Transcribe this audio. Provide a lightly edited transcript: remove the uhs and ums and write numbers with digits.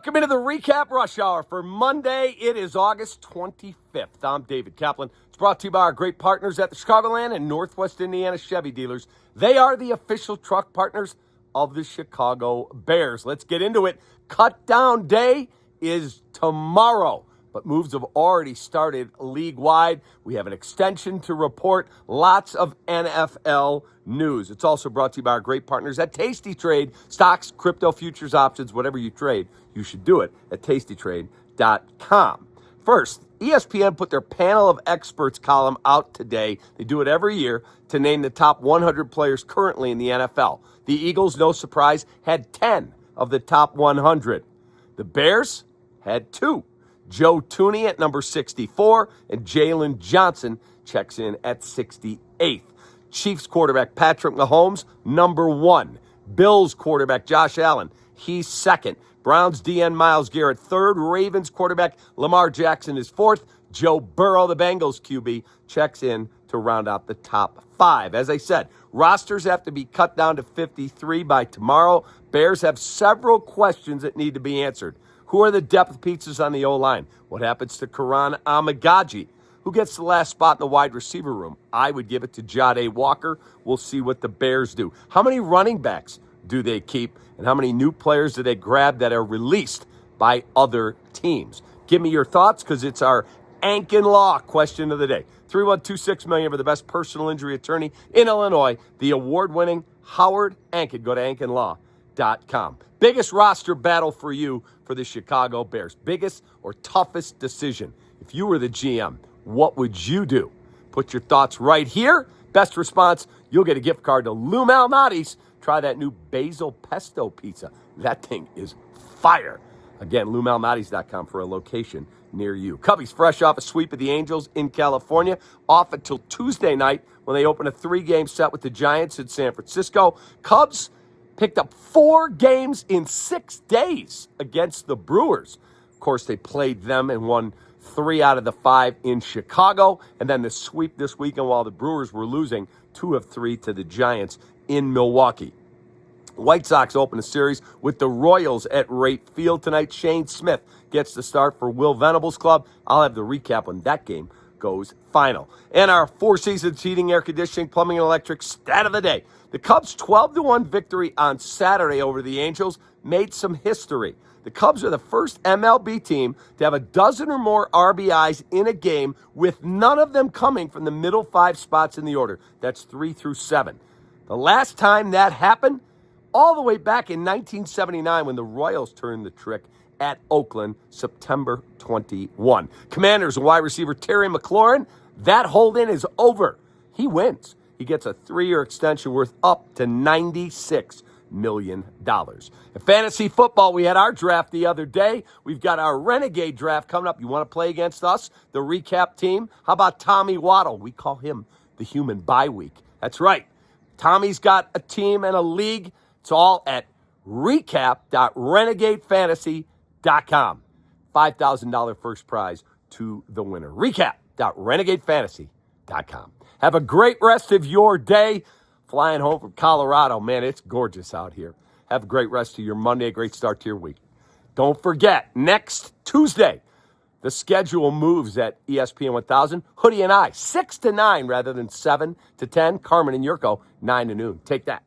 Welcome into the Recap Rush Hour for Monday. It is August 25th. I'm David Kaplan. It's brought to you by our great partners at the Chicagoland and Northwest Indiana Chevy dealers. They are the official truck partners of the Chicago Bears. Let's get into it. Cut down day is tomorrow, but moves have already started league-wide. We have an extension to report, lots of NFL news. It's also brought to you by our great partners at Tasty Trade. Stocks, crypto, futures, options, whatever you trade, you should do it at tastytrade.com. First, ESPN put their Panel of Experts column out today. They do it every year to name the top 100 players currently in the NFL. The Eagles, no surprise, had 10 of the top 100. The Bears had 2. Joe Tooney at number 64, and Jalen Johnson checks in at 68th. Chiefs quarterback Patrick Mahomes, number 1. Bills quarterback Josh Allen, he's 2nd. Browns DN Myles Garrett, 3rd. Ravens quarterback Lamar Jackson is 4th. Joe Burrow, the Bengals QB, checks in to round out the top 5. As I said, rosters have to be cut down to 53 by tomorrow. Bears have several questions that need to be answered. Who are the depth pieces on the O-line? What happens to Karan Amagaji? Who gets the last spot in the wide receiver room? I would give it to Jade Walker. We'll see what the Bears do. How many running backs do they keep? And how many new players do they grab that are released by other teams? Give me your thoughts, because it's our Ankin Law question of the day. 312-6 million for the best personal injury attorney in Illinois, the award-winning Howard Ankin. Go to ankinlaw.com. Biggest roster battle for you for the Chicago Bears. Biggest or toughest decision. If you were the GM, what would you do? Put your thoughts right here. Best response, you'll get a gift card to Loom Almati's. Try that new basil pesto pizza. That thing is fire. Again, loomalmatis.com for a location near you. Cubbies fresh off a sweep of the Angels in California, off until Tuesday night when they open a 3-game set with the Giants in San Francisco. Cubs picked up 4 games in 6 days against the Brewers. Of course, they played them and won 3 out of the 5 in Chicago, and then the sweep this weekend while the Brewers were losing 2 of 3 to the Giants in Milwaukee. White Sox open a series with the Royals at Wright Field tonight. Shane Smith gets the start for Will Venable's club. I'll have the recap when that game goes final. And our 4 Seasons heating, air conditioning, plumbing, and electric stat of the day. The Cubs' 12-1 victory on Saturday over the Angels made some history. The Cubs are the first MLB team to have a dozen or more RBIs in a game, with none of them coming from the middle 5 spots in the order. That's 3 through 7. The last time that happened, all the way back in 1979 when the Royals turned the trick at Oakland, September 21. Commanders wide receiver Terry McLaurin, that hold-in is over. He wins. He gets a 3-year extension worth up to $96 million. In fantasy football, we had our draft the other day. We've got our Renegade draft coming up. You want to play against us, the recap team? How about Tommy Waddle? We call him the human bye week. That's right. Tommy's got a team and a league. It's all at recap.renegadefantasy.com. $5,000 first prize to the winner. Recap.renegadefantasy.com. Have a great rest of your day. Flying home from Colorado, man, it's gorgeous out here. Have a great rest of your Monday, a great start to your week. Don't forget, next Tuesday, the schedule moves at ESPN 1000. Hoodie and I, 6 to 9 rather than 7 to 10. Carmen and Yurko, 9 to noon. Take that.